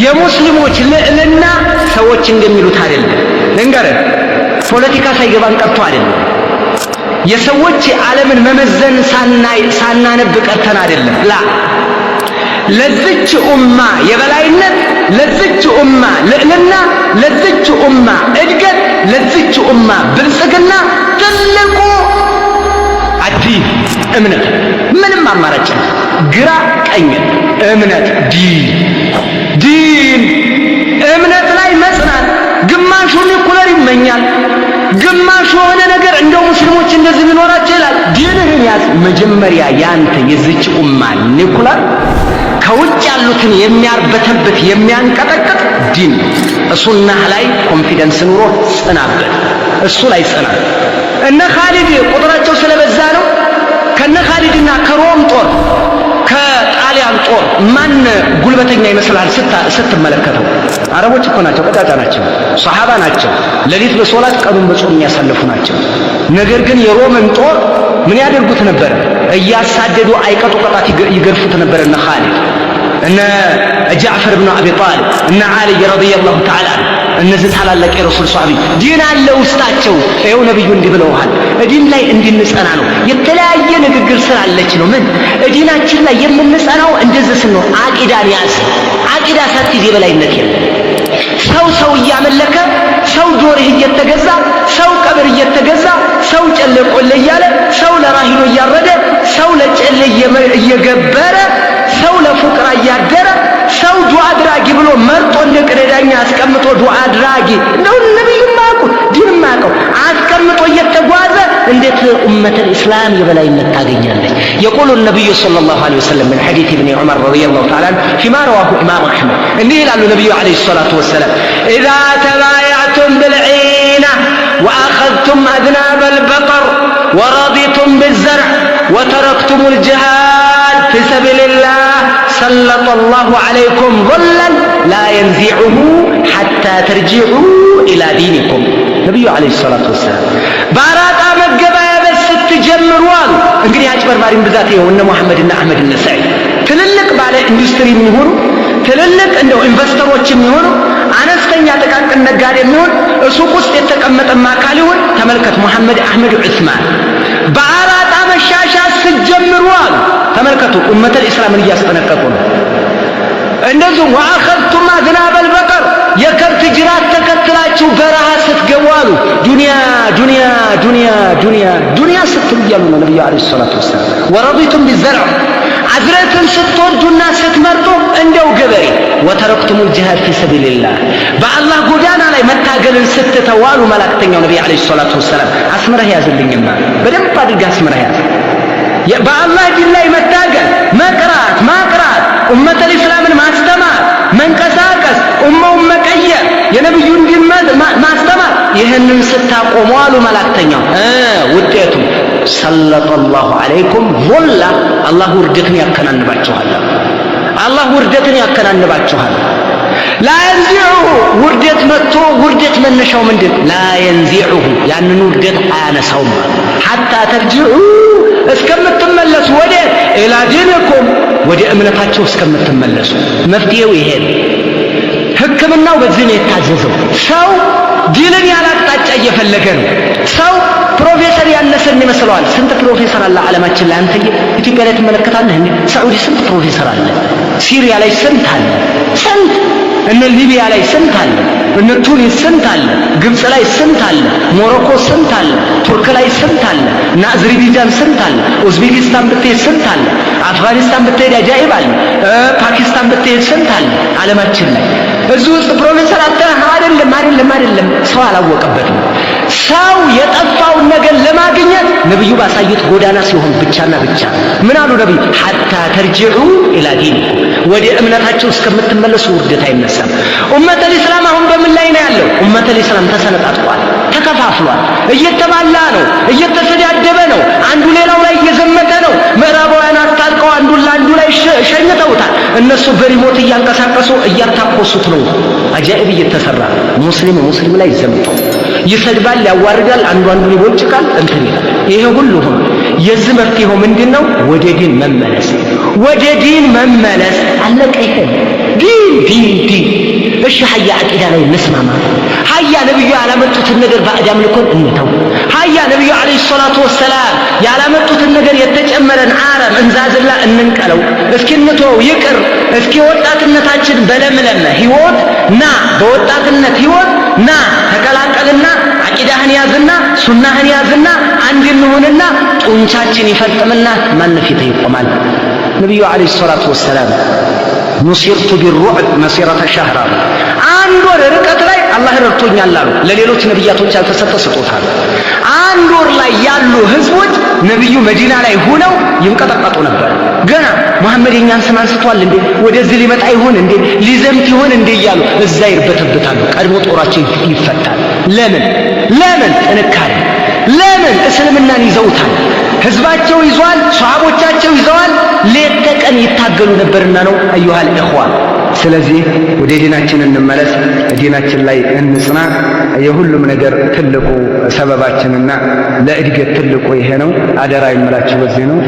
የሙስሊሞች ልዕልና ሰዎች እንደሚሉት አይደለም። ልንገርህ፣ ፖለቲካ ሳይገባን ቀርቶ አይደለም። የሰዎች ዓለምን መመዘን ሳናነብ ቀርተን አይደለም። ላ ለዚች ኡማ የበላይነት፣ ለዚች ኡማ ልዕልና፣ ለዚች ኡማ እድገት፣ ለዚች ኡማ ብልጽግና ትልቁ አዲን እምነት፣ ምንም አማራጭ ግራ ቀኝ እምነት ዲን እምነት ላይ መጽናት። ግማሹ ኒኩለር ይመኛል፣ ግማሹ የሆነ ነገር እንደው ሙስሊሞች እንደዚህ ቢኖራቸው ይላል። ዲንህን ያዝ። መጀመሪያ ያንተ የዚች ኡማ ኒኩለር ከውጭ ያሉትን የሚያርበተበት የሚያንቀጠቅጥ ዲን እሱናህ ላይ ኮንፊደንስ ኑሮ ጽናበት። እሱ ላይ ጽና። እነ ኻሊድ ቁጥራቸው ስለበዛ ነው። ከነ ኻሊድና ከሮም ጦር ከጣሊያን ጦር ማን ጉልበተኛ ይመስላል ስትመለከተው? አረቦች እኮ ናቸው፣ ቀጫጫ ናቸው፣ ሷሃባ ናቸው፣ ሌሊት በሶላት ቀኑን በጾም የሚያሳልፉ ናቸው። ነገር ግን የሮምን ጦር ምን ያደርጉት ነበር? እያሳደዱ አይቀጡ ቅጣት ይገርፉት ነበር። እነ ኻሊድ፣ እነ ጃዕፈር ብን አቢ ጣሊብ፣ እነ ዓሊ ረዲየላሁ ተዓላ እነዚህ ታላላቅ የረሱል ሷሃቢ ዲን አለ ውስጣቸው። ይኸው ነብዩ እንዲህ ብለውሃል። ዲን ላይ እንድንጸና ነው። የተለያየ ንግግር ስላለች ነው። ምን ዲናችን ላይ የምንጸናው እንደዚህ ስንሆን አቂዳን ያዝ። አቂዳ ሳትይዝ የበላይነት የለም። ሰው እያመለከ ሰው ጆሮህ እየተገዛ ሰው ቀብር እየተገዛ ሰው ጨሌ ቆሌ እያለ ሰው ለራሂኖ እያረደ ሰው ለጨሌ እየገበረ ሰው ለፉቅራ እያደረ ሰው ዱዓ አድራጊ ብሎ መርጦ እንደ ቅደዳኛ አስቀምጦ ዱዓ አድራጊ እንደው ነብዩ ማቁት ዲን ማቀው አስቀምጦ እየተጓዘ እንዴት ኡመተል እስላም የበላይነት ታገኛለች? يقول النبي صلى الله عليه وسلم من حديث ابن عمر رضي الله تعالى عنه فيما رواه امام احمد እንዲህ ይላሉ ነብዩ አለይሂ ሰላቱ ወሰለም اذا تبايعتم بالعينه واخذتم اذناب البقر ورضيتم بالزرع وتركتم الجهاد في سبيل الله سلط الله عليكم ظلا لا ينزعه حتى ترجعوا الى دينكم ነብዩ አለይሂ ሰላቱ ወሰለም ባራጣ መገበያ ስትጀምሩዋል። እንግዲህ አጭበርባሪም ብዛት ይኸው እነ መሐመድና አህመድ እና ሰዒድ ትልልቅ ባለ ኢንዱስትሪ የሚሆኑ ትልልቅ እንደው ኢንቨስተሮች የሚሆኑ አነስተኛ ጥቃቅን ነጋዴ የሚሆን ሱቅ ውስጥ የተቀመጠ ማካል ይሁን ተመልከት። መሐመድ አህመድ ዑስማን ባራጣ መሻሻ ስትጀምሩዋል። ተመልከቱ ኡመተል እስላምን እያስጠነቀቁ ነው። እንደዚሁም ወአኸذቱም አዝናበ አልበቀር የከብት ጅራት ተከትላችሁ በረሃ ስትገቡ አሉ። ዱንያ ስትሉ እያሉ ነው ነብዩ አለይሂ ሰላቱ ወሰላም። ወረዲቱም ቢዘርዕ አዝረትን ስትወዱና ስትመርጡ እንደው ገበሬ ወተረክቱሙል ጂሃድ ፊ ሰቢልላህ በአላህ ጎዳና ላይ መታገልን ስትተዋሉ መላእክተኛው ነብዩ አለይሂ ሰላቱ ወሰላም አስመረህ ያዝልኝማ፣ በደንብ አድርገህ አስመረህ ያዝ። በአላህ ዲን ላይ መታገል፣ መቅራት፣ ማቅራት፣ ኡመተል እስላምን ማስተማር፣ መንቀሳቀስ፣ ኡማውን መቀየር፣ የነብዩን ዲን ማስተማር፣ ይህንን ስታቆሙ አሉ መላእክተኛው ውጤቱ ሰለጠላሁ ዐለይኩም ዙላ አላህ ውርደትን ያከናንባችኋል። አላህ ውርደትን ያከናንባችኋል። ላየንዚዑሁ ውርደት መጥቶ ውርደት መነሻው ምንድን? ላየንዚዑሁ ያንን ውርደት አያነሳውም ሐታ ተርጂዑ እስከምትመለሱ ወደ ኢላ ዲንኩም ወደ እምነታቸው እስከምትመለሱ። መፍትሄው ይሄ ነው። ሕክምናው በዚህ ነው የታዘዘው። ሰው ዲንን ያላቅጣጫ እየፈለገ ነው። ሰው ፕሮፌሰር ያነሰን ይመስለዋል። ስንት ፕሮፌሰር አለ ዓለማችን ላይ? አንተ ኢትዮጵያ ላይ ትመለከታለህ እንዴ? ሳዑዲ ስንት ፕሮፌሰር አለ? ሲሪያ ላይ ስንት አለ? ስንት እነ ሊቢያ ላይ ስንት አለ? እነ ቱኒስ ስንት አለ? ግብጽ ላይ ስንት አለ? ሞሮኮ ስንት አለ? ቱርክ ላይ ስንት አለ? እና አዘርባይጃን ስንት አለ? ኡዝቤኪስታን ብትሄድ ስንት አለ? አፍጋኒስታን ብትሄድ አጃኢብ አለ። ፓኪስታን ብትሄድ ስንት አለ? ዓለማችን ላይ እዚህ ውስጥ ፕሮፌሰር አይደለም። ሰው አላወቀበትም። ሰው የጠፋውን ነገር ለማግኘት ነብዩ ባሳዩት ጎዳና ሲሆን ብቻና ብቻ ምን አሉ ነብዩ? ሐታ ተርጂዑ ኢላ ዲኒኩም ወደ እምነታቸው እስከምትመለሱ ውርደት አይነሳም። ኡመተል እስላም አሁን በምን ላይ ነው ያለው? ኡመተል እስላም ተሰነጣጥቋል፣ ተከፋፍሏል፣ እየተባላ ነው፣ እየተሰዳደበ ነው፣ አንዱ ሌላው ላይ እየዘመተ ነው። ምዕራባውያን አስታጥቀው አንዱን ለአንዱ ላይ ሸኝተውታል። እነሱ በሪሞት እያንቀሳቀሱ እያታኮሱት ነው። አጃኢብ እየተሰራ ሙስሊም ላይ ዘምቶ ይሰድባል፣ ያዋርዳል፣ አንዱን ይቦጭቃል፣ እንትን ይላል። ይሄ ሁሉ ሆኖ የዚህ መፍትሄው ምንድነው? ወደ ዲን መመለስ፣ ወደ ዲን መመለስ። አለቀ። ይሄ ዲን ሀያ አቂዳ ላይ እንስማማ። ሀያ ነብዩ ያላመጡትን ነገር ባዕድ አምልኮን እንተው። ሀያ ነብዩ አለይሂ ሰላቱ ወሰላም ያላመጡትን ነገር የተጨመረን አረም እንዛዝላ እንንቀለው። እስኪ እንተው ይቅር። እስኪ ወጣትነታችን በለምለም ህይወት ና በወጣትነት ህይወት ና ተቀላቀልና አቂዳህን ያዝና ሱናህን ያዝና አንድ እንሆንና ጡንቻችን ይፈልጥምና ማን ፊት ይቆማል? ነብዩ አለይሂ ሰላቱ ወሰላም نصرت بالرعب مسيرة شهر አንድ ወር ርቀት ላይ አላህ ረድቶኛል አሉ። ለሌሎች ነብያቶች ያልተሰጠ ስጦታ ነው። አንድ ወር ላይ ያሉ ህዝቦች ነብዩ መዲና ላይ ሆነው ይንቀጠቀጡ ነበር። ገና መሐመድ የኛን ስም አንስቷል እንዴ ወደዚህ ሊመጣ ይሆን እንዴ ሊዘምት ይሆን እንዴ እያሉ እዛ ይርበተበታሉ። ቀድሞ ጦራቸው ይፈታል። ለምን ጥንካሬ፣ ለምን እስልምናን ይዘውታል። ህዝባቸው ይዟል፣ ሷሃቦቻቸው ይዘዋል። ሌት ተቀን ይታገሉ ነበርና ነው አዩሃል ኢኽዋን። ስለዚህ ወደ ዲናችን እንመለስ፣ ዲናችን ላይ እንጽና። የሁሉም ነገር ትልቁ ሰበባችንና ለእድገት ትልቁ ይሄ ነው። አደራ ይመላችሁ በዚህ ነው።